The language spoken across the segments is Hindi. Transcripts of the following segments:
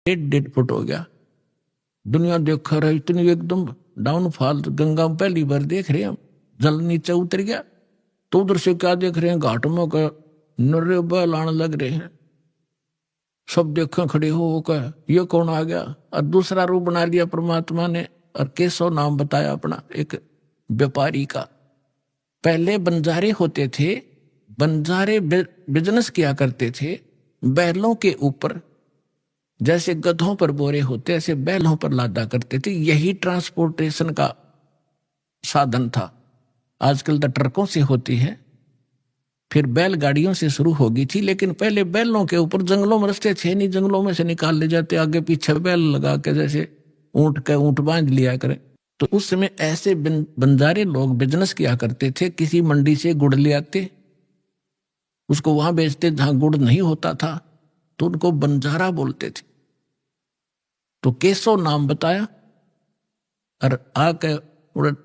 1.5 फुट हो गया। दुनिया देख रहा है इतनी एकदम डाउनफॉल, गंगा में पहली बार देख रहे हैं हम, जल नीचे उतर गया। तो उधर से क्या देख रहे हैं, घाट में का नर्रे बैल आने लग रहे हैं, सब देखें खड़े हो कर ये कौन आ गया। और दूसरा रूप बना लिया परमात्मा ने, और केशव नाम बताया अपना एक व्यापारी का। पहले बंजारे होते थे, बंजारे बिजनेस किया करते थे बैलों के ऊपर, जैसे गधों पर बोरे होते ऐसे बैलों पर लादा करते थे। यही ट्रांसपोर्टेशन का साधन था। आजकल तो ट्रकों से होती है, फिर बैलगाड़ियों से शुरू होगी थी, लेकिन पहले बैलों के ऊपर, जंगलों में रास्ते थे नहीं, जंगलों में से निकाल ले जाते, आगे पीछे बैल लगा के जैसे ऊंट बांध लिया करें। तो उस समय ऐसे बंजारे लोग बिजनेस किया करते थे। किसी मंडी से गुड़ ले आते, उसको वहां बेचते जहां गुड़ नहीं होता था, तो उनको बंजारा बोलते थे। तो केशव नाम बताया और आके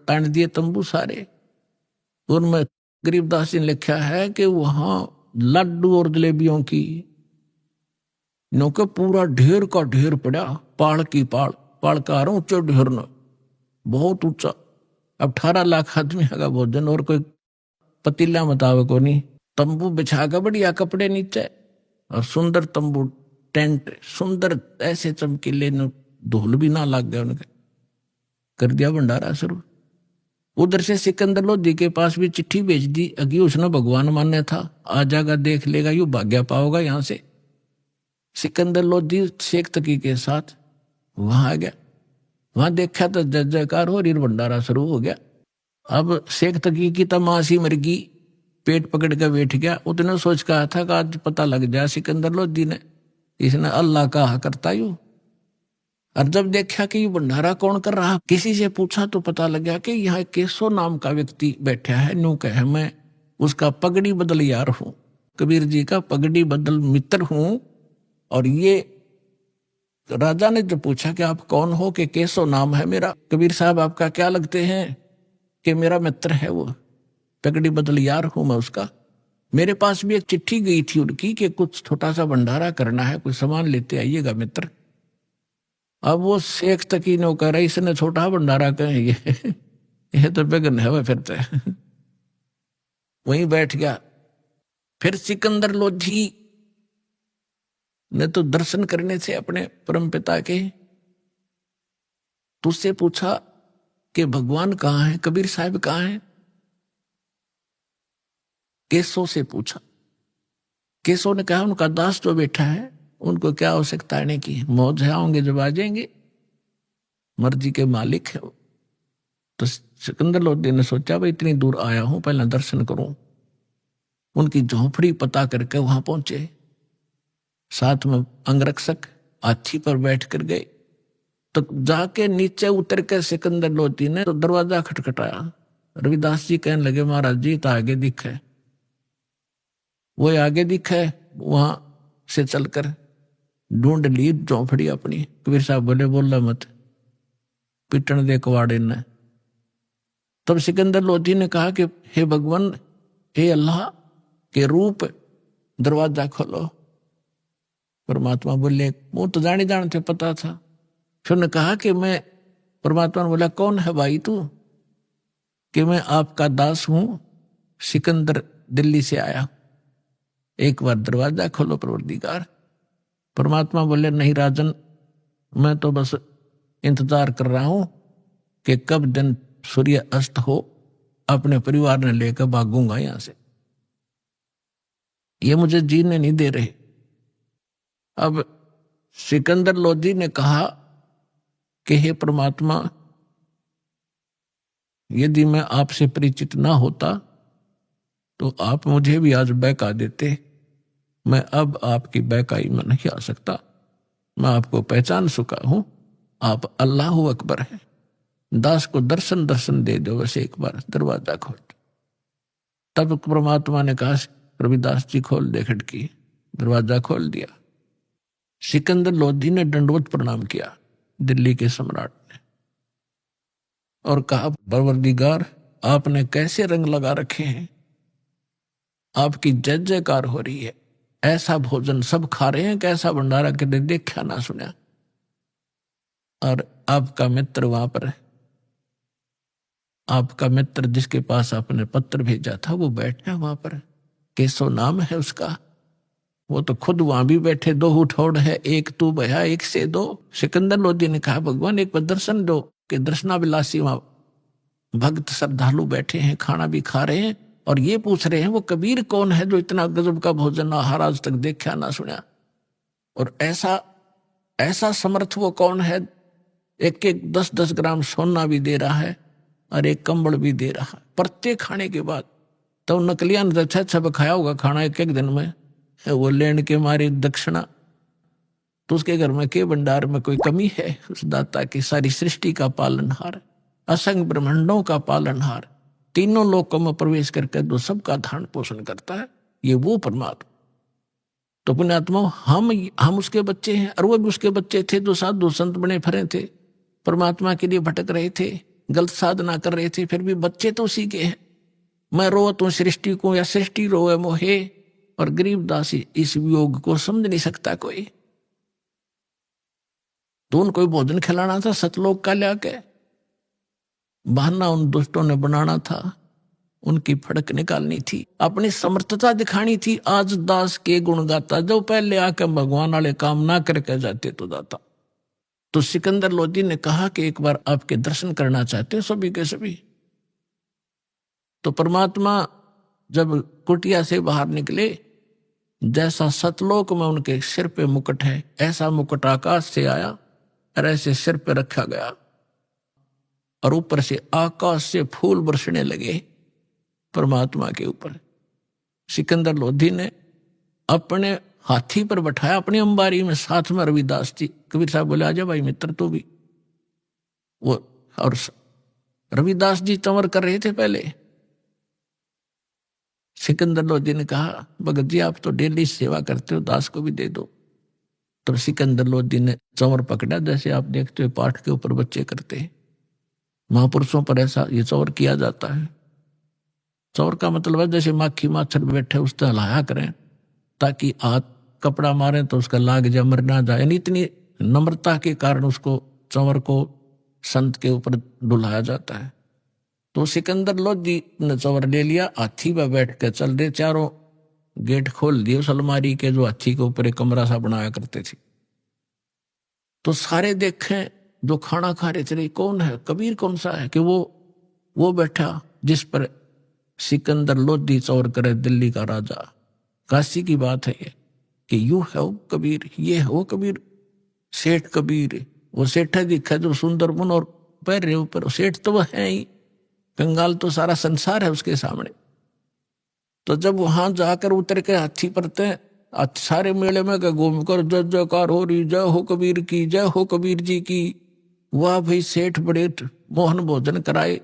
तान दिए तंबू सारे। उनमें गरीबदास जी ने लिखा है कि वहां लड्डू और जलेबियों की नौके पूरा ढेर का ढेर पड़ा, पाड़ की पाड़, पाड़ का ऊंचे ढेर न, बहुत ऊंचा। अब 18 लाख आदमी का भोजन, और कोई पतीला मुताबिक को नहीं। तंबू बिछा कर बढ़िया कपड़े नीचे, और सुंदर तंबू टेंट सुंदर ऐसे चमकीले, धूल भी ना लग गया उनके, कर दिया भंडारा शुरू। उधर से सिकंदर लोधी के पास भी चिट्ठी भेज दी, अगी उसने भगवान मान्य था, आ जाएगा देख लेगा, यू भाग्य पाओगा यहां से। सिकंदर लोधी शेख तकी के साथ वहां आ गया, वहां देखा तो जय जयकार हो रही, भंडारा शुरू हो गया। अब शेख तकी की तो मासी मर गई, पेट पकड़ कर बैठ गया। उतने सोच कहा था कि आज पता लग जाए सिकंदर लोधी ने, इसने अल्लाह कहा करता यू। और जब देखा कि ये भंडारा कौन कर रहा, किसी से पूछा तो पता लगा कि यहाँ केशव नाम का व्यक्ति बैठा है। न्यू कहे मैं उसका पगड़ी बदल यार हूं, कबीर जी का पगड़ी बदल मित्र हूं। और ये राजा ने जब पूछा कि आप कौन हो, कि केशव नाम है मेरा, कबीर साहब आपका क्या लगते हैं, कि मेरा मित्र है वो, पगड़ी बदल यार हूं मैं उसका। मेरे पास भी एक चिट्ठी गई थी उनकी कि कुछ छोटा सा भंडारा करना है, कुछ सामान लेते आइएगा मित्र। अब वो शेख तकी ने कह रहा, इसने छोटा भंडारा कहे ये तो बेगन है वह, फिर तो वहीं बैठ गया। फिर सिकंदर लोधी ने तो दर्शन करने से अपने परम पिता के, तो उससे पूछा कि भगवान कहाँ है, कबीर साहब कहाँ है। केशव से पूछा, केशव ने कहा उनका दास जो बैठा है, उनको क्या आवश्यकता आने की, मौज है, आएंगे जब आ जाएंगे, मर्जी के मालिक है वो। तो सिकंदर लोधी ने सोचा भाई इतनी दूर आया हूं, पहले दर्शन करूं। उनकी झोंपड़ी पता करके वहां पहुंचे, साथ में अंगरक्षक हाथी पर बैठ कर गए। तो जाके नीचे उतर के सिकंदर लोधी ने तो दरवाजा खटखटाया। रविदास जी कहने लगे महाराज जी तो आगे दिखे, वो आगे दिखे, वहां से चलकर ढूंढ ली झोंपड़ी अपनी। कबीर साहब बोले बोला मत, पिटन दे कवाड़े ने। तब सिकंदर लोधी ने कहा कि हे भगवान, हे अल्लाह के रूप, दरवाजा खोलो। परमात्मा बोले, वो तो जाने जानते पता था। फिर ने कहा कि मैं, परमात्मा ने बोला कौन है भाई तू, कि मैं आपका दास हूं, सिकंदर दिल्ली से आया, एक बार दरवाजा खोलो परवरदिगार। परमात्मा बोले नहीं राजन, मैं तो बस इंतजार कर रहा हूं कि कब दिन सूर्य अस्त हो, अपने परिवार ने लेकर भागूंगा यहां से, ये मुझे जीने नहीं दे रहे। अब सिकंदर लोधी ने कहा कि हे परमात्मा, यदि मैं आपसे परिचित ना होता तो आप मुझे भी आज बहका देते। मैं अब आपकी बहकाई में नहीं आ सकता, मैं आपको पहचान चुका हूं, आप अल्लाह अकबर हैं। दास को दर्शन दे दो, बस एक बार दरवाजा खोल। तब परमात्मा ने कहा रविदास जी खोल दे खिड़की, दरवाजा खोल दिया। सिकंदर लोधी ने दंडवत प्रणाम किया दिल्ली के सम्राट ने, और कहा परवरदिगार आपने कैसे रंग लगा रखे हैं, आपकी जय जयकार हो रही है, ऐसा भोजन सब खा रहे हैं, कैसा भंडारा कदे देखा ना सुना। और आपका मित्र वहां पर है, आपका मित्र जिसके पास आपने पत्र भेजा था वो बैठा है वहां पर, केशव नाम है उसका। वो तो खुद वहां भी बैठे, दो उठौड़ है, एक तू भया एक से दो। सिकंदर लोधी ने कहा भगवान एक बार दर्शन दो, कि दर्शनाभिलाषी वहां भक्त श्रद्धालु बैठे हैं, खाना भी खा रहे हैं और ये पूछ रहे हैं वो कबीर कौन है जो इतना गजब का भोजन आहार आज तक देखा ना सुना, और ऐसा ऐसा समर्थ वो कौन है, एक एक 10-10 ग्राम सोना भी दे रहा है और एक कंबल भी दे रहा है प्रत्येक खाने के बाद। तो नकलिया ने अच्छा अच्छा खाया होगा खाना एक एक दिन में, वो लेने के मारे दक्षिणा। तो उसके घर में के भंडार में कोई कमी है? उस दाता की सारी सृष्टि का पालनहार, असंग ब्रह्मांडों का पालनहार, तीनों लोकों में प्रवेश करके जो सबका धारण पोषण करता है, ये वो परमात्मा। तो पुण्यात्मा हम उसके बच्चे हैं, और वो भी उसके बच्चे थे जो साधु संत बने फिरे थे, परमात्मा के लिए भटक रहे थे, गलत साधना कर रहे थे, फिर भी बच्चे तो उसी के हैं। मैं रोत हूं सृष्टि को या सृष्टि रोए मोहे, और गरीबदास इस वियोग को समझ नहीं सकता कोई। तो उनको भोजन खिलाना था सतलोक का लाके, बहाना उन दुष्टों ने बनाना था, उनकी फड़क निकालनी थी, अपनी समर्थता दिखानी थी। आज दास के गुण गाता, जो पहले आकर भगवान वाले काम ना करके जाते तो दाता। तो सिकंदर लोधी ने कहा कि एक बार आपके दर्शन करना चाहते हैं सभी के सभी। तो परमात्मा जब कुटिया से बाहर निकले, जैसा सतलोक में उनके सिर पे मुकुट है, ऐसा मुकुट आकाश से आया और ऐसे सिर पे रखा गया, और ऊपर से आकाश से फूल बरसने लगे परमात्मा के ऊपर। सिकंदर लोधी ने अपने हाथी पर बैठाया अपनी अंबारी में, साथ में रविदास जी। कबीर साहब बोले आजा भाई मित्र तू भी। वो और रविदास जी चंवर कर रहे थे पहले। सिकंदर लोधी ने कहा भगत जी आप तो डेली सेवा करते हो, दास को भी दे दो। तब सिकंदर लोधी ने चंवर पकड़ा, जैसे आप देखते हो पाठ के ऊपर बच्चे करते हैं, महापुरुषों पर ऐसा ये चंवर किया जाता है। चौर का मतलब है जैसे माखी माछर बैठे उस तरह लाया करें, ताकि हाथ कपड़ा मारे तो उसका लाग जाए, मर ना जाए। यानी इतनी नम्रता के कारण उसको चंवर को संत के ऊपर डुलाया जाता है। तो सिकंदर लोधी ने चंवर ले लिया, हाथी पर बैठ के चल रहे, चारों गेट खोल दिए उस अलमारी के जो हाथी के ऊपर एक कमरा सा बनाया करते थे। तो सारे देखें जो खाना खा रहे थे, कौन है कबीर कौन सा है, कि वो बैठा जिस पर सिकंदर लोधी चौर करे दिल्ली का राजा। काशी की बात है ये कि यू है वो कबीर, ये है वो कबीर, सेठ कबीर। वो सेठा दिखा जो सुंदर मन और पैर रहे ऊपर, सेठ तो वह है ही, कंगाल तो सारा संसार है उसके सामने। तो जब वहां जाकर उतर के हाथी पर थे, सारे मेले में घूम कर जय जयकार हो रही, जय हो कबीर की, जय हो कबीर जी की। वाह भाई सेठ बड़े मोहन भोजन कराए,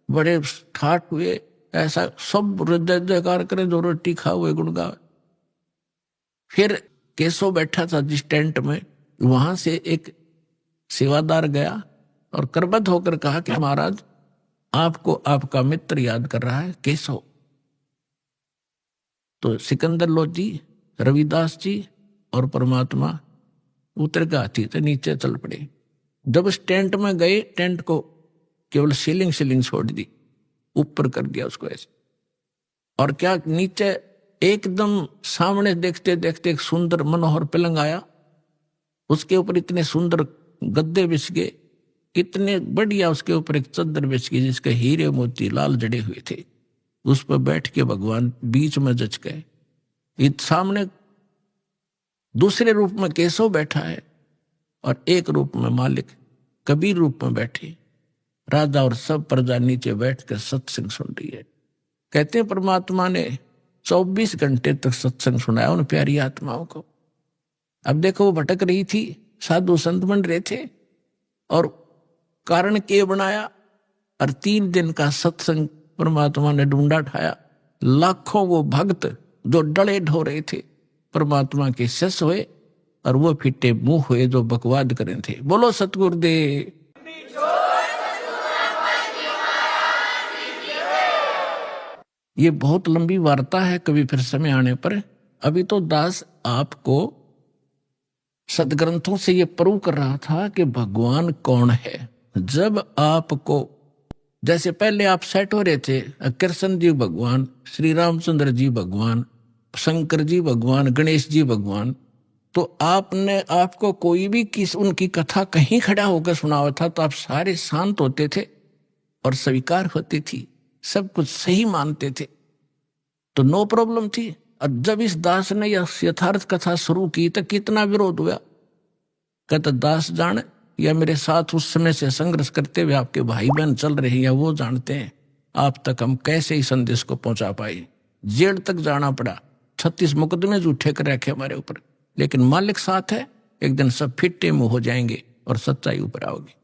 बड़े ठाट हुए, ऐसा सब जय जयकार करें, जो रोटी खा हुए गुण गावे। फिर केशव बैठा था जिस टेंट में, वहां से एक सेवादार गया और करबद्ध होकर कहा कि महाराज आपको आपका मित्र याद कर रहा है केशव। तो सिकंदर लोधी, रविदास जी और परमात्मा उतर के हाथी से नीचे चल पड़े। जब उस टेंट में गए, टेंट को केवल सीलिंग छोड़ दी, ऊपर कर दिया उसको ऐसे। और क्या नीचे एकदम सामने देखते देखते एक सुंदर मनोहर पलंग आया, उसके ऊपर इतने सुंदर गद्दे बिछ गए, कितने बढ़िया, उसके ऊपर एक चद्दर बिछ गई जिसके हीरे मोती लाल जड़े हुए थे। उस पर बैठ के भगवान बीच में जच गए। इत सामने दूसरे रूप में केशव बैठा है और एक रूप में मालिक कबीर रूप में बैठे। राजा और सब प्रजा नीचे बैठ कर सत्संग सुन रही है। कहते हैं परमात्मा ने 24 घंटे तक सत्संग सुनाया उन प्यारी आत्माओं को। अब देखो वो भटक रही थी, साधु संत बन रहे थे, और कारण के बनाया, और 3 दिन का सत्संग परमात्मा ने ढूंढा ठाया। लाखों वो भक्त जो डले ढो रहे थे परमात्मा के शिष्य हुए, और वो फिटे मुंह हुए जो बकवाद करे थे। बोलो सतगुरुदेव। ये बहुत लंबी वार्ता है, कभी फिर समय आने पर। अभी तो दास आपको सदग्रंथों से ये प्रूव कर रहा था कि भगवान कौन है। जब आपको, जैसे पहले आप सेट हो रहे थे, कृष्ण जी भगवान, श्री रामचंद्र जी भगवान, शंकर जी भगवान, गणेश जी भगवान, तो आपने आपको कोई भी किस उनकी कथा कहीं खड़ा होकर सुनावा था तो आप सारे शांत होते थे और स्वीकार होती थी, सब कुछ सही मानते थे, तो नो प्रॉब्लम थी। और जब इस दास ने यह यथार्थ कथा शुरू की तो कितना विरोध हुआ। कहता दास जान या मेरे साथ उस समय से संघर्ष करते हुए आपके भाई बहन चल रहे हैं या वो जानते हैं, आप तक हम कैसे ही संदेश को पहुंचा पाए। जेल तक जाना पड़ा, 36 मुकदमे झूठे कर रखे हमारे ऊपर, लेकिन मालिक साथ है, एक दिन सब फिट्टे मुंह हो जाएंगे और सच्चाई ऊपर आओगी।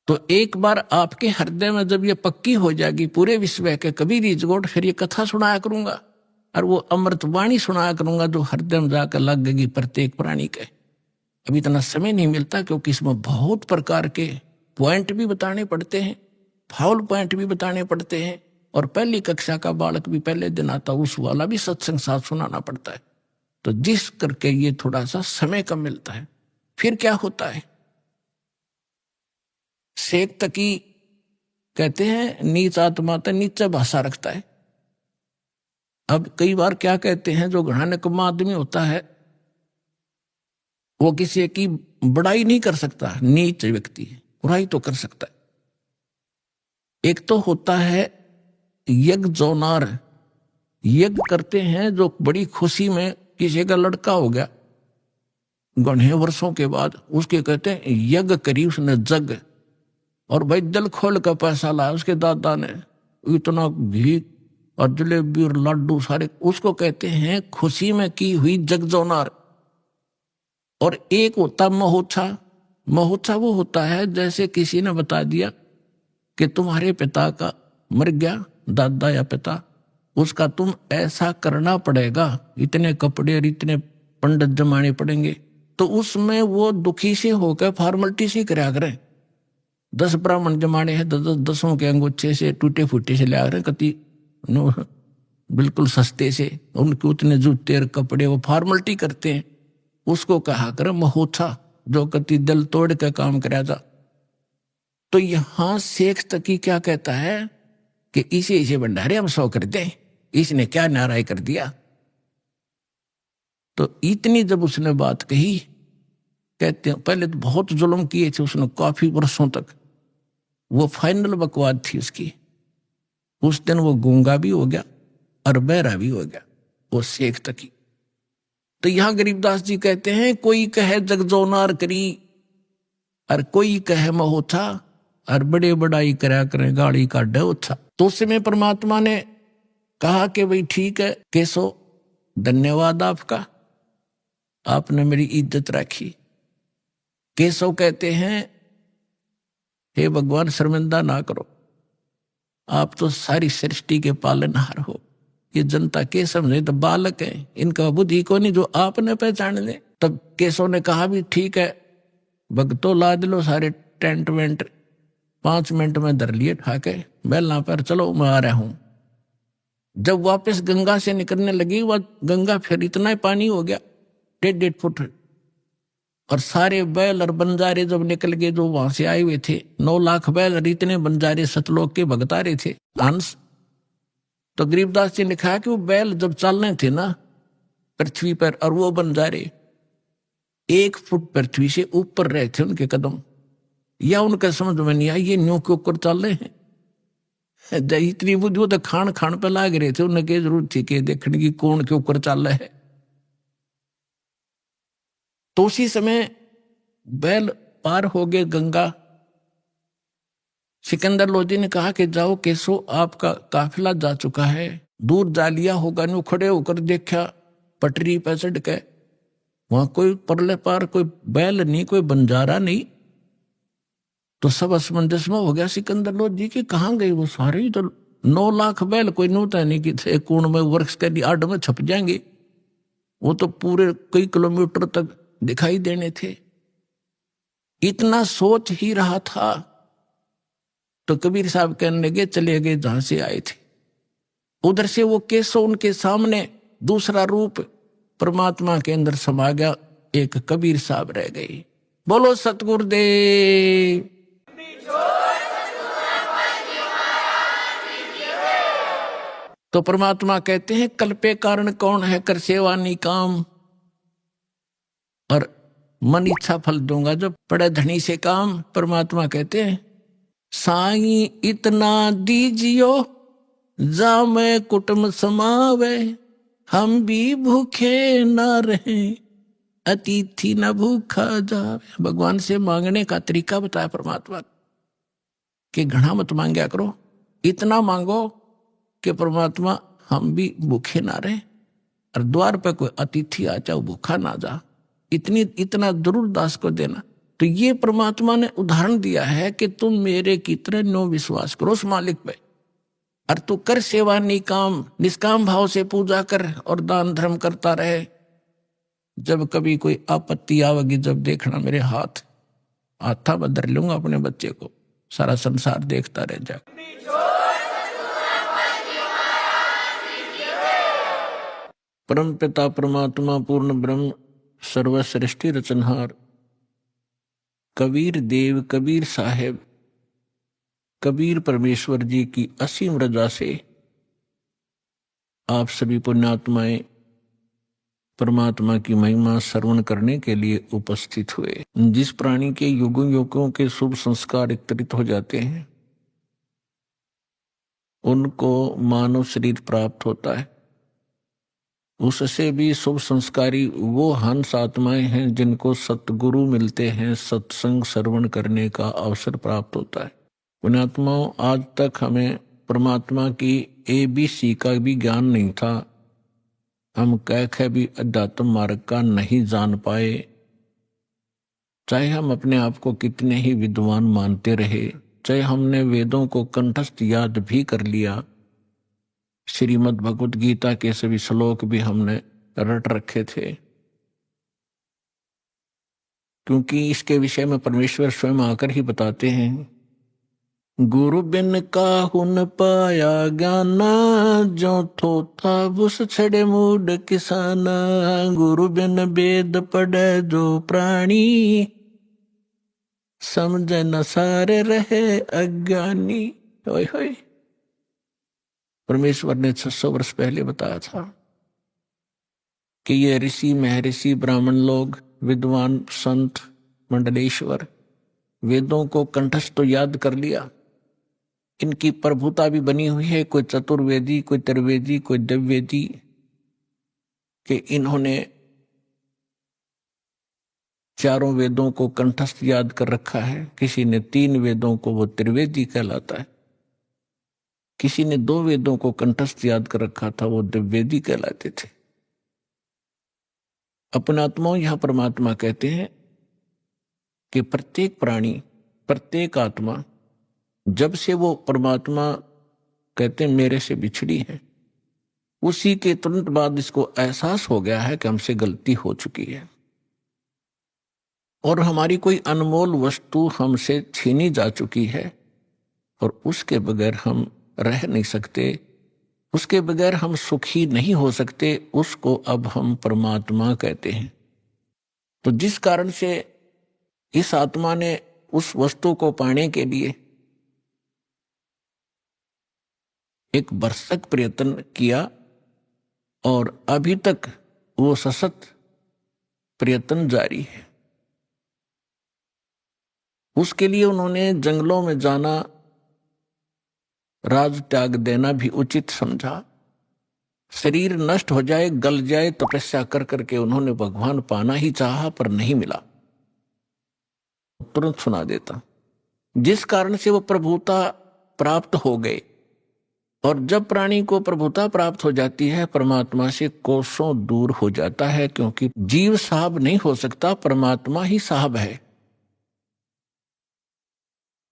तो एक बार आपके हृदय में जब ये पक्की हो जाएगी पूरे विश्व के कभी रिजगोट, फिर ये कथा सुनाया करूंगा और वो अमृतवाणी सुनाया करूंगा जो हृदय में जाकर लगेगी प्रत्येक प्राणी के। अभी इतना समय नहीं मिलता क्योंकि इसमें बहुत प्रकार के पॉइंट भी बताने पड़ते हैं, फाउल पॉइंट भी बताने पड़ते हैं, और पहली कक्षा का बालक भी पहले दिन आता उस वाला भी सत्संग साथ सुनाना पड़ता है। तो जिस करके ये थोड़ा सा समय कम मिलता है। फिर क्या होता है, शेख तकी कहते हैं नीच आत्मा तो नीचे भाषा रखता है। अब कई बार क्या कहते हैं, जो घना निकम्मा आदमी होता है वो किसी की बड़ाई नहीं कर सकता, नीच व्यक्ति बुराई तो कर सकता है। एक तो होता है यज्ञ जोनार, यज्ञ करते हैं जो बड़ी खुशी में, किसी का लड़का हो गया घने वर्षों के बाद, उसके कहते हैं यज्ञ करी उसने जग, और भाई दिल खोल का पैसा लाया उसके दादा ने, इतना घी और जलेबी और लड्डू सारे, उसको कहते हैं खुशी में की हुई जगजोनार। और एक होता महोत्सव, महोत्सव वो होता है जैसे किसी ने बता दिया कि तुम्हारे पिता का मर गया, दादा या पिता, उसका तुम ऐसा करना पड़ेगा, इतने कपड़े और इतने पंडित जमाने पड़ेंगे, तो उसमें वो दुखी से होकर फॉर्मेलिटी से कराया करें। 10 ब्राह्मण जमाने हैं, 10 के अंगूठे से टूटे फूटे से ले रहे कति बिल्कुल सस्ते से, उनके उतने जूते और कपड़े, वो फॉर्मेलिटी करते हैं, उसको कहा कर महोत्सव, जो कति दिल तोड़ के काम कराया था। तो यहां शेख तकी क्या कहता है कि इसे भंडारे हम 100 कर दें, इसने क्या नाराय कर दिया। तो इतनी जब उसने बात कही, कहते हैं पहले तो बहुत जुल्म किए थे उसने काफी वर्षों तक, वो फाइनल बकवाद थी उसकी। उस दिन वो गूंगा भी हो गया और बहरा भी हो गया, वो शेख तकी। तो यहां गरीबदास जी कहते हैं कोई कहे जगजोनार करी और कोई कहे महोत्था, और बड़े बड़ाई करा करें गाड़ी का डोथा। तो उस समय परमात्मा ने कहा कि भाई ठीक है केसो, धन्यवाद आपका, आपने मेरी इज्जत रखी। केशव कहते हैं हे भगवान शर्मिंदा ना करो, आप तो सारी सृष्टि के पालनहार हो, ये जनता के समझे तो बालक है, इनका बुद्धि को नहीं जो आपने पहचान ले। तब केशव ने कहा भी ठीक है भक्तों लाद लो सारे टेंट वेंट, 5 मिनट में धर लिए ठाके बैलना पर, चलो मैं आ रहा हूं। जब वापस गंगा से निकलने लगी, वह गंगा फिर इतना ही पानी हो गया 1.5 फुट, और सारे बैल और बंजारे जब निकल गए जो वहां से आए हुए थे, 9 लाख बैल और इतने बंजारे सतलोक के भगतारे थे हंस। तो गरीबदास जी ने कहा कि वो बैल जब चलने थे ना पृथ्वी पर, और वो बंजारे 1 फुट पृथ्वी से ऊपर रहे थे उनके कदम, या उनका समझ में नहीं आई ये न्यू के ऊपर चल रहे हैं। इतनी बुद्धि वो तो खान खान पे लाग रहे थे, उन्हें क्या जरूरत थी कि देखने की कौन के ऊपर चल रहा है। तो उसी समय बैल पार हो गए गंगा। सिकंदर लोधी ने कहा कि जाओ केसो, आपका काफिला जा चुका है, दूर जा लिया होगा। न्यू खड़े होकर देखा पटरी पर चढ़ के, वहां कोई परले पार कोई बैल नहीं, कोई बंजारा नहीं। तो सब असमंजस में हो गया सिकंदर लोधी की, कहाँ गए वो सारे, तो 9 लाख बैल कोई नूता नहीं कि थे कोण में वृक्ष के आड़ में छप जाएंगे, वो तो पूरे कई किलोमीटर तक दिखाई देने थे। इतना सोच ही रहा था तो कबीर साहब कहने लगे चले गए जहां से आए थे। उधर से वो केशव उनके सामने दूसरा रूप परमात्मा के अंदर समा गया, एक कबीर साहब रह गई। बोलो सतगुरुदेव। तो परमात्मा कहते हैं कल्पे कारण कौन है, कर सेवा निकाम, और मन इच्छा फल दूंगा जो पड़े धनी से काम। परमात्मा कहते हैं साई इतना दीजियो जा मैं कुटुंब समावे, हम भी भूखे ना रहे अतिथि न भूखा जावे। भगवान से मांगने का तरीका बताया परमात्मा कि घना मत मांगया करो, इतना मांगो कि परमात्मा हम भी भूखे ना रहे और द्वार पर कोई अतिथि आ जाओ भूखा ना जा, इतना जरूर दास को देना। तो ये परमात्मा ने उदाहरण दिया है कि तुम मेरे की तरह नो विश्वास करो उस मालिक पे, और तू कर सेवा निकाम, निष्काम भाव से पूजा कर और दान धर्म करता रहे। जब कभी कोई आपत्ति आवेगी, जब देखना मेरे हाथा बदल लूंगा अपने बच्चे को, सारा संसार देखता रह जाए। परम पिता परमात्मा पूर्ण ब्रह्म सर्वश्रेष्ठी रचनहार कबीर देव कबीर साहेब कबीर परमेश्वर जी की असीम रजा से आप सभी पुण्यात्माएं परमात्मा की महिमा श्रवण करने के लिए उपस्थित हुए। जिस प्राणी के युगों युगों के शुभ संस्कार एकत्रित हो जाते हैं उनको मानव शरीर प्राप्त होता है। उससे भी शुभ संस्कारी वो हंस आत्माएं हैं जिनको सतगुरु मिलते हैं, सत्संग श्रवण करने का अवसर प्राप्त होता है। पुण्यात्माओं, आज तक हमें परमात्मा की ABC का भी ज्ञान नहीं था। हम कह भी अध्यात्म मार्ग का नहीं जान पाए, चाहे हम अपने आप को कितने ही विद्वान मानते रहे, चाहे हमने वेदों को कंठस्थ याद भी कर लिया, श्रीमद् भगवत गीता के सभी श्लोक भी हमने रट रखे थे, क्योंकि इसके विषय में परमेश्वर स्वयं आकर ही बताते हैं गुरु बिन काहू न पाया ज्ञाना, जो थोथा बुस छड़े मूड किसाना। गुरु बिन वेद पढ़े जो प्राणी, समझ न सारे रहे अज्ञानी। होय होय, परमेश्वर ने 600 वर्ष पहले बताया था कि ये ऋषि महर्षि ब्राह्मण लोग, विद्वान संत मंडलेश्वर, वेदों को कंठस्थ तो याद कर लिया, इनकी प्रभुता भी बनी हुई है, कोई चतुर्वेदी, कोई त्रिवेदी, कोई दिव्यवेदी, कि इन्होंने चारों वेदों को कंठस्थ याद कर रखा है। किसी ने 3 वेदों को, वो त्रिवेदी कहलाता है। किसी ने 2 वेदों को कंठस्थ याद कर रखा था, वो दिव्यवेदी कहलाते थे। अपनात्माओं, यह परमात्मा कहते हैं कि प्रत्येक प्राणी, प्रत्येक आत्मा, जब से वो परमात्मा कहते हैं मेरे से बिछड़ी है, उसी के तुरंत बाद इसको एहसास हो गया है कि हमसे गलती हो चुकी है और हमारी कोई अनमोल वस्तु हमसे छीनी जा चुकी है और उसके बगैर हम रह नहीं सकते, उसके बगैर हम सुखी नहीं हो सकते। उसको अब हम परमात्मा कहते हैं। तो जिस कारण से इस आत्मा ने उस वस्तु को पाने के लिए एक भरसक प्रयत्न किया और अभी तक वो सशक्त प्रयत्न जारी है। उसके लिए उन्होंने जंगलों में जाना, राज त्याग देना भी उचित समझा। शरीर नष्ट हो जाए, गल जाए, तपस्या कर करके उन्होंने भगवान पाना ही चाहा पर नहीं मिला। तुरंत सुना देता, जिस कारण से वो प्रभुता प्राप्त हो गए। और जब प्राणी को प्रभुता प्राप्त हो जाती है, परमात्मा से कोसों दूर हो जाता है, क्योंकि जीव साहब नहीं हो सकता, परमात्मा ही साहब है।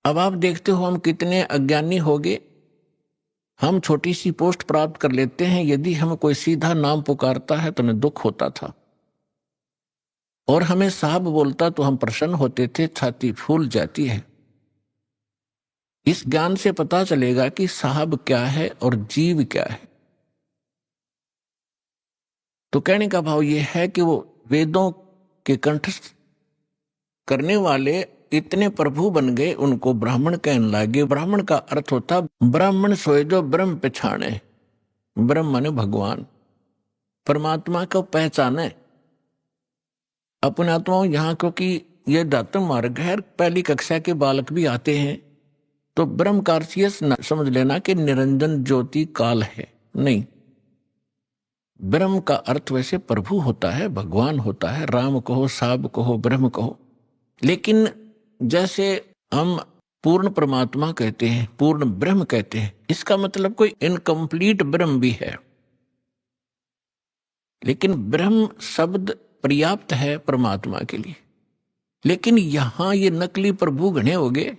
अब आप देखते हो हम कितने अज्ञानी हो गए। हम छोटी सी पोस्ट प्राप्त कर लेते हैं, यदि हम कोई सीधा नाम पुकारता है तो हमें दुख होता था, और हमें साहब बोलता तो हम प्रसन्न होते थे, छाती फूल जाती है। इस ज्ञान से पता चलेगा कि साहब क्या है और जीव क्या है। तो कहने का भाव ये है कि वो वेदों के कंठस्थ करने वाले इतने प्रभु बन गए, उनको ब्राह्मण कहने लगे। ब्राह्मण का अर्थ होता ब्राह्मण सोए जो ब्रह्म पहचाने। ब्रह्म माने भगवान, परमात्मा को पहचाने अपने आत्मा यहाँ, क्योंकि ये दातम मार्ग है, पहली कक्षा के बालक भी आते हैं। तो ब्रह्म का अर्थ ये समझ लेना कि निरंजन ज्योति काल है, नहीं। ब्रह्म का अर्थ वैसे प्रभु होता है, भगवान होता है, राम कहो, साब कहो, ब्रह्म कहो। लेकिन जैसे हम पूर्ण परमात्मा कहते हैं, पूर्ण ब्रह्म कहते हैं, इसका मतलब कोई इनकम्प्लीट ब्रह्म भी है। लेकिन ब्रह्म शब्द पर्याप्त है परमात्मा के लिए। लेकिन यहां ये नकली प्रभु घने हो गए,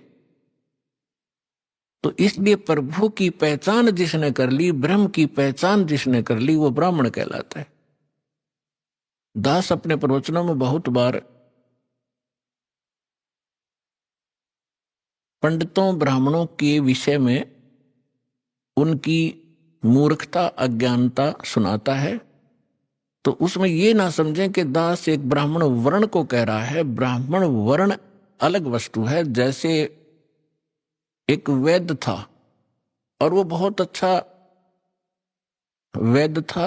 तो इसलिए प्रभु की पहचान जिसने कर ली, ब्रह्म की पहचान जिसने कर ली, वो ब्राह्मण कहलाता है। दास अपने प्रवचनों में बहुत बार पंडितों ब्राह्मणों के विषय में उनकी मूर्खता अज्ञानता सुनाता है। तो उसमें ये ना समझें कि दास एक ब्राह्मण वर्ण को कह रहा है। ब्राह्मण वर्ण अलग वस्तु है। जैसे एक वैद्य था और वो बहुत अच्छा वैद्य था,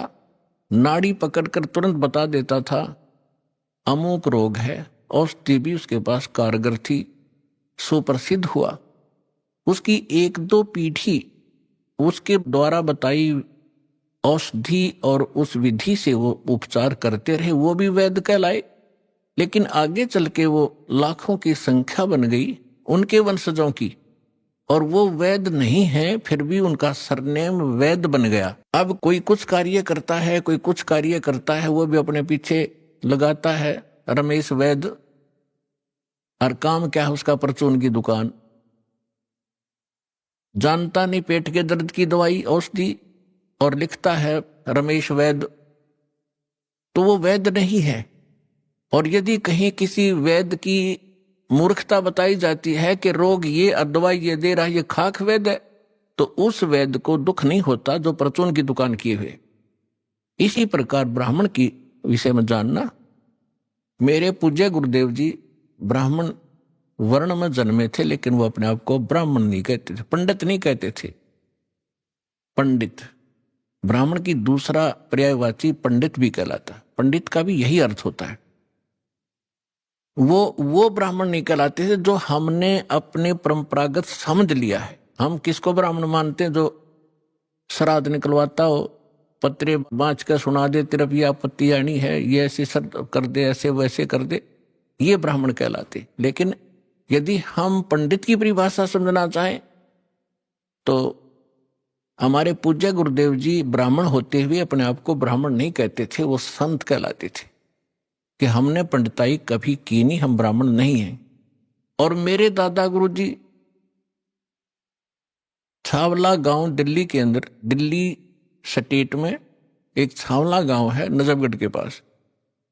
नाड़ी पकड़कर तुरंत बता देता था अमुक रोग है, औषधि भी उसके पास कारगर थी, सुप्रसिद्ध हुआ। उसकी एक दो पीढ़ी उसके द्वारा बताई औषधि और उस विधि से वो उपचार करते रहे, वो भी वैद्य कहलाए। लेकिन आगे चल के वो लाखों की संख्या बन गई उनके वंशजों की, और वो वैद्य नहीं है, फिर भी उनका सरनेम वैद्य बन गया। अब कोई कुछ कार्य करता है, कोई कुछ कार्य करता है, वो भी अपने पीछे लगाता है रमेश वैद्य, और काम क्या है उसका, परचून की दुकान। जानता नहीं पेट के दर्द की दवाई औषधि, और लिखता है रमेश वैद्य, तो वो वैद्य नहीं है। और यदि कहीं किसी वैद्य की मूर्खता बताई जाती है कि रोग ये और दवाई ये दे रहा है, ये खाक वैद्य है, तो उस वैद्य को दुख नहीं होता जो परचून की दुकान किए हुए। इसी प्रकार ब्राह्मण की विषय में जानना, मेरे पूज्य गुरुदेव जी ब्राह्मण वर्ण में जन्मे थे, लेकिन वो अपने आप को ब्राह्मण नहीं कहते थे, पंडित नहीं कहते थे। पंडित ब्राह्मण की दूसरा पर्यायवाची पंडित भी कहलाता है। पंडित का भी यही अर्थ होता है। वो ब्राह्मण नहीं कहलाते थे जो हमने अपने परंपरागत समझ लिया है। हम किसको ब्राह्मण मानते हैं? जो श्राद्ध निकलवाता हो, पत्रे बाँच कर सुना दे, तेरा ये आपत्ति आनी है, ये ऐसे कर दे, ऐसे वैसे कर दे, ये ब्राह्मण कहलाते। लेकिन यदि हम पंडित की परिभाषा समझना चाहें तो हमारे पूज्य गुरुदेव जी ब्राह्मण होते हुए अपने आप को ब्राह्मण नहीं कहते थे, वो संत कहलाते थे कि हमने पंडिताई कभी की नहीं, हम ब्राह्मण नहीं हैं। और मेरे दादा गुरु जी छावला गांव दिल्ली के अंदर, दिल्ली स्टेट में एक छावला गांव है नजफगढ़ के पास,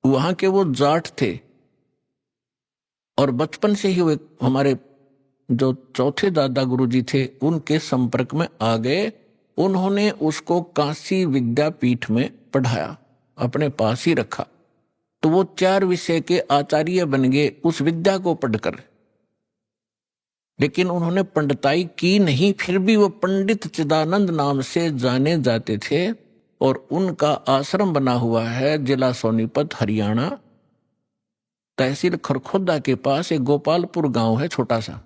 वहां के वो जाट थे। और बचपन से ही वो हमारे जो चौथे दादा गुरु जी थे उनके संपर्क में आ गए। उन्होंने उसको काशी विद्यापीठ में पढ़ाया, अपने पास ही रखा। तो वो 4 विषय के आचार्य बन गए उस विद्या को पढ़कर। लेकिन उन्होंने पंडिताई की नहीं, फिर भी वो पंडित चिदानंद नाम से जाने जाते थे। और उनका आश्रम बना हुआ है जिला सोनीपत हरियाणा, तहसील खरखोदा के पास एक गोपालपुर गांव है छोटा सा,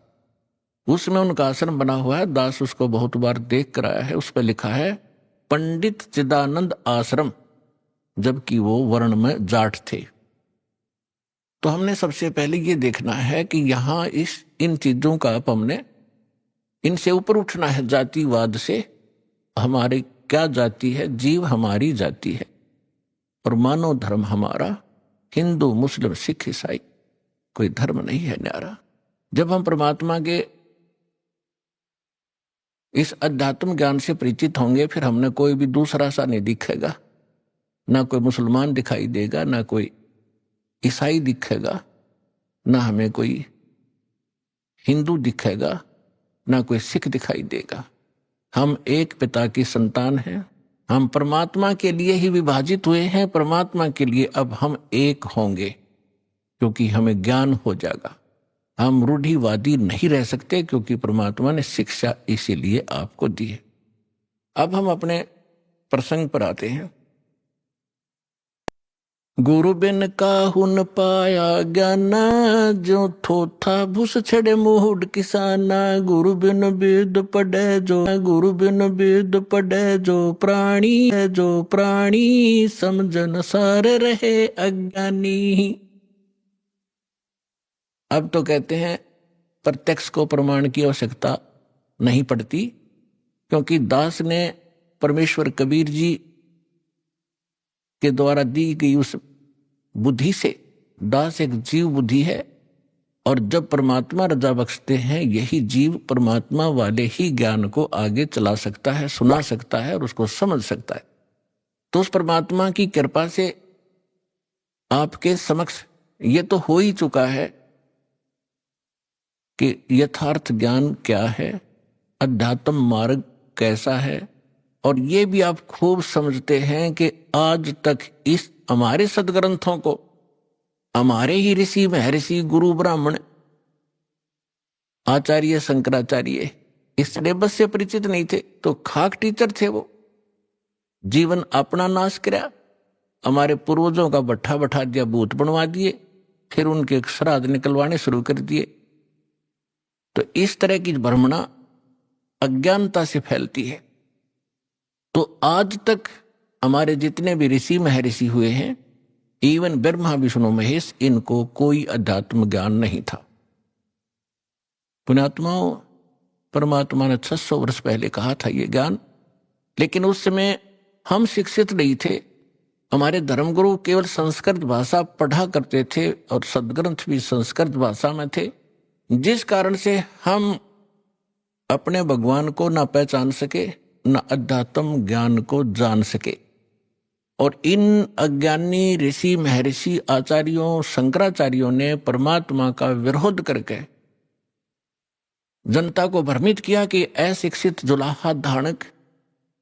उसमें उनका आश्रम बना हुआ है। दास उसको बहुत बार देख कर आया है, उस पर लिखा है पंडित चिदानंद आश्रम, जबकि वो वर्ण में जाट थे। तो हमने सबसे पहले ये देखना है कि यहाँ इन चीजों का हमने इनसे ऊपर उठना है। जातिवाद से हमारी क्या जाति है? जीव हमारी जाति है, और मानव धर्म हमारा हिंदू मुस्लिम सिख ईसाई, कोई धर्म नहीं है न्यारा। जब हम परमात्मा के इस अध्यात्म ज्ञान से परिचित होंगे, फिर हमने कोई भी दूसरा सा नहीं दिखेगा, ना कोई मुसलमान दिखाई देगा, ना कोई ईसाई दिखेगा, ना हमें कोई हिंदू दिखेगा, ना कोई सिख दिखाई देगा। हम एक पिता की संतान हैं, हम परमात्मा के लिए ही विभाजित हुए हैं, परमात्मा के लिए अब हम एक होंगे, क्योंकि हमें ज्ञान हो जाएगा। हम रूढ़िवादी नहीं रह सकते, क्योंकि परमात्मा ने शिक्षा इसीलिए आपको दी है। अब हम अपने प्रसंग पर आते हैं। गुरु बिन काहू न पाया ज्ञाना, जो थोथा भूस छड़े मूड किसाना। गुरु बिन वेद पढ़े जो, गुरु बिन वेद पढ़े जो प्राणी, जो प्राणी समझन सार रहे अज्ञानी। अब तो कहते हैं प्रत्यक्ष को प्रमाण की आवश्यकता नहीं पड़ती, क्योंकि दास ने परमेश्वर कबीर जी के द्वारा दी गई उस बुद्धि से, दास एक जीव बुद्धि है, और जब परमात्मा रजा बख्शते हैं, यही जीव परमात्मा वाले ही ज्ञान को आगे चला सकता है, सुना सकता है और उसको समझ सकता है। तो उस परमात्मा की कृपा से आपके समक्ष ये तो हो ही चुका है कि यथार्थ ज्ञान क्या है, अध्यात्म मार्ग कैसा है, और ये भी आप खूब समझते हैं कि आज तक इस हमारे सदग्रंथों को हमारे ही ऋषि महर्षि गुरु ब्राह्मण आचार्य शंकराचार्य इस सिलेबस से परिचित नहीं थे, तो खाक टीचर थे वो। जीवन अपना नाश किया, हमारे पूर्वजों का भट्ठा बैठा दिया, भूत बनवा दिए, फिर उनके श्राद्ध निकलवाने शुरू कर दिए। तो इस तरह की भ्रमणा अज्ञानता से फैलती है। तो आज तक हमारे जितने भी ऋषि महर्षि हुए हैं, इवन ब्रह्मा विष्णु महेश, इनको कोई अध्यात्म ज्ञान नहीं था। पुण्यात्माओं, परमात्मा ने 600 वर्ष पहले कहा था ये ज्ञान, लेकिन उस समय हम शिक्षित नहीं थे। हमारे धर्मगुरु केवल संस्कृत भाषा पढ़ा करते थे और सदग्रंथ भी संस्कृत भाषा में थे, जिस कारण से हम अपने भगवान को ना पहचान सके, ना अध्यात्म ज्ञान को जान सके। और इन अज्ञानी ऋषि महर्षि आचार्यों शंकराचार्यों ने परमात्मा का विरोध करके जनता को भ्रमित किया कि अशिक्षित जुलाहा धानक,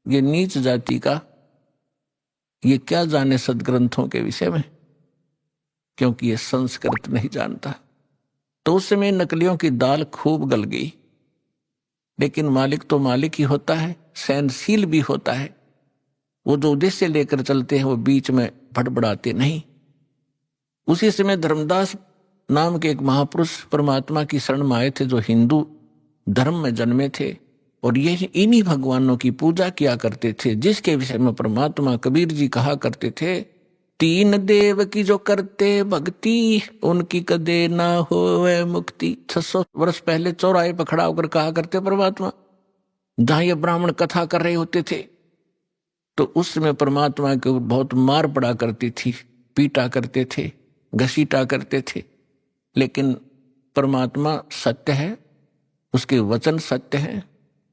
ये नीच जाति का, ये क्या जाने सदग्रंथों के विषय में, क्योंकि ये संस्कृत नहीं जानता। तो उस समय नकलियों की दाल खूब गल गई। लेकिन मालिक तो मालिक ही होता है, सहनशील भी होता है। वो जो उद्देश्य लेकर चलते हैं वो बीच में भड़बड़ाते नहीं। उसी समय धर्मदास नाम के एक महापुरुष परमात्मा की शरण में आए थे, जो हिंदू धर्म में जन्मे थे, और ये इन्हीं भगवानों की पूजा किया करते थे, जिसके विषय में परमात्मा कबीर जी कहा करते थे, तीन देव की जो करते भक्ति, उनकी कदे ना होवे मुक्ति। 600 वर्ष पहले चौराहे पर खड़ा होकर कहा करते परमात्मा, जहां ये ब्राह्मण कथा कर रहे होते थे। तो उस समय परमात्मा के बहुत मार पड़ा करती थी, पीटा करते थे, घसीटा करते थे। लेकिन परमात्मा सत्य है, उसके वचन सत्य हैं,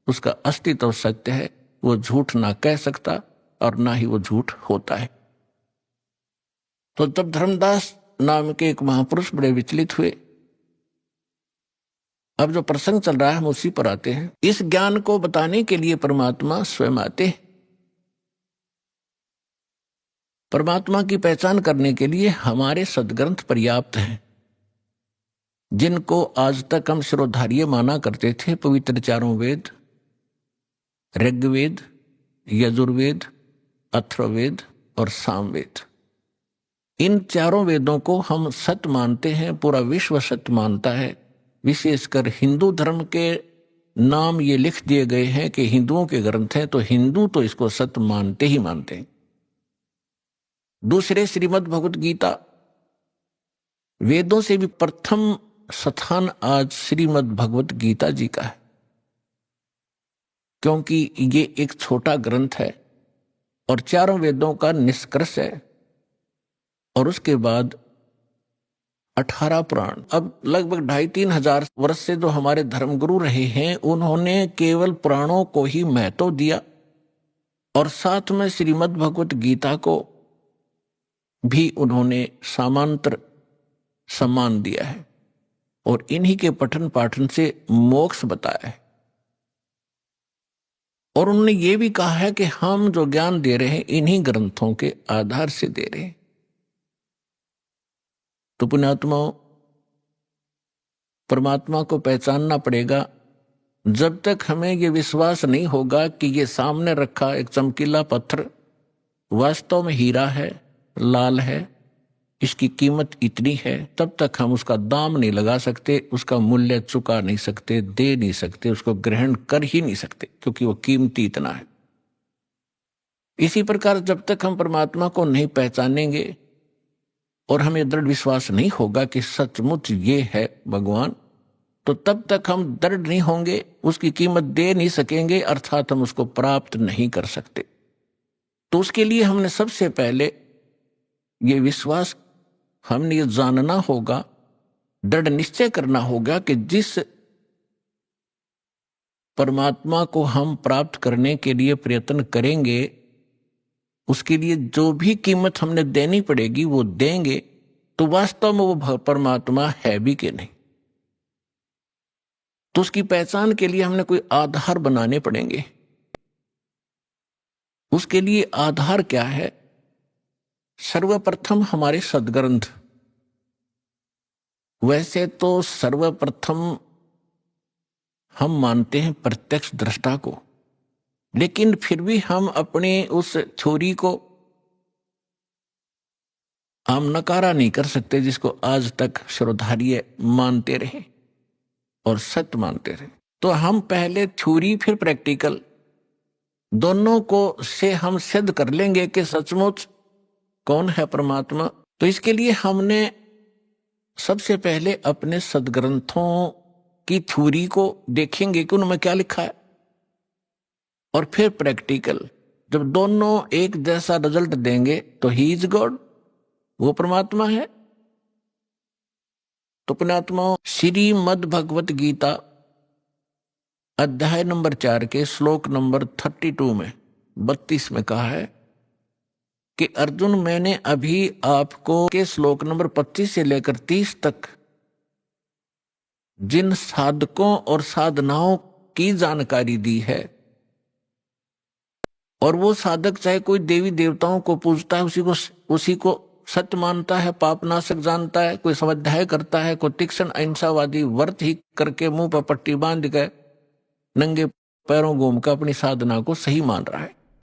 उसका अस्तित्व सत्य है, वो झूठ ना कह सकता और ना ही वो झूठ होता है। तो तब धर्मदास नाम के एक महापुरुष बड़े विचलित हुए। अब जो प्रसंग चल रहा है हम उसी पर आते हैं। इस ज्ञान को बताने के लिए परमात्मा स्वयं आते हैं। परमात्मा की पहचान करने के लिए हमारे सदग्रंथ पर्याप्त हैं, जिनको आज तक हम शिरोधार्य माना करते थे। पवित्र चारों वेद, ऋग्वेद, यजुर्वेद, अथर्ववेद और सामवेद, इन चारों वेदों को हम सत्य मानते हैं, पूरा विश्व सत्य मानता है। विशेषकर हिंदू धर्म के नाम ये लिख दिए गए हैं कि हिंदुओं के ग्रंथ हैं, तो हिंदू तो इसको सत्य मानते ही मानते हैं। दूसरे श्रीमद् भगवत गीता, वेदों से भी प्रथम स्थान आज श्रीमद् भगवत गीता जी का है, क्योंकि ये एक छोटा ग्रंथ है और चारों वेदों का निष्कर्ष है। और उसके बाद 18 पुराण। अब लगभग 2,500-3 हजार वर्ष से जो हमारे धर्मगुरु रहे हैं, उन्होंने केवल पुराणों को ही महत्व दिया और साथ में श्रीमद् भगवत गीता को भी उन्होंने समांतर सम्मान दिया है और इन्हीं के पठन पाठन से मोक्ष बताया है। और उन्होंने ये भी कहा है कि हम जो ज्ञान दे रहे हैं इन्हीं ग्रंथों के आधार से दे रहे हैं। तो पुण्यात्माओं, परमात्मा को पहचानना पड़ेगा। जब तक हमें ये विश्वास नहीं होगा कि ये सामने रखा एक चमकीला पत्थर वास्तव में हीरा है, लाल है, इसकी कीमत इतनी है, तब तक हम उसका दाम नहीं लगा सकते, उसका मूल्य चुका नहीं सकते, दे नहीं सकते, उसको ग्रहण कर ही नहीं सकते, क्योंकि वो कीमती इतना है। इसी प्रकार जब तक हम परमात्मा को नहीं पहचानेंगे और हमें दृढ़ विश्वास नहीं होगा कि सचमुच ये है भगवान, तो तब तक हम दृढ़ नहीं होंगे, उसकी कीमत दे नहीं सकेंगे, अर्थात हम उसको प्राप्त नहीं कर सकते। तो उसके लिए हमने सबसे पहले ये विश्वास, हमने ये जानना होगा, दृढ़ निश्चय करना होगा कि जिस परमात्मा को हम प्राप्त करने के लिए प्रयत्न करेंगे, उसके लिए जो भी कीमत हमने देनी पड़ेगी वो देंगे, तो वास्तव में वो परमात्मा है भी कि नहीं। तो उसकी पहचान के लिए हमने कोई आधार बनाने पड़ेंगे। उसके लिए आधार क्या है? सर्वप्रथम हमारे सद्ग्रंथ। वैसे तो सर्वप्रथम हम मानते हैं प्रत्यक्ष दृष्टा को, लेकिन फिर भी हम अपने उस थ्योरी को हम नकारा नहीं कर सकते, जिसको आज तक श्रोधार्य मानते रहे और सत्य मानते रहे। तो हम पहले थ्योरी फिर प्रैक्टिकल दोनों को से हम सिद्ध कर लेंगे कि सचमुच कौन है परमात्मा। तो इसके लिए हमने सबसे पहले अपने सद्ग्रंथों की थ्योरी को देखेंगे कि उनमें क्या लिखा है, और फिर प्रैक्टिकल। जब दोनों एक जैसा रिजल्ट देंगे तो ही इज गॉड, वो परमात्मा है। तो पुण्यात्माओं, श्रीमद् भगवत गीता अध्याय नंबर 4 के श्लोक नंबर 32 में 32 में कहा है कि अर्जुन, मैंने अभी आपको के श्लोक नंबर 25 से लेकर 30 तक जिन साधकों और साधनाओं की जानकारी दी है, और वो साधक चाहे कोई देवी देवताओं को पूजता है, उसी को सत्य मानता है, पापनाशक जानता है, कोई स्वाध्याय करता है, कोई तीक्ष्ण अहिंसावादी व्रत ही करके मुंह पर पट्टी बांध के नंगे पैरों घूम कर अपनी साधना को सही मान रहा है,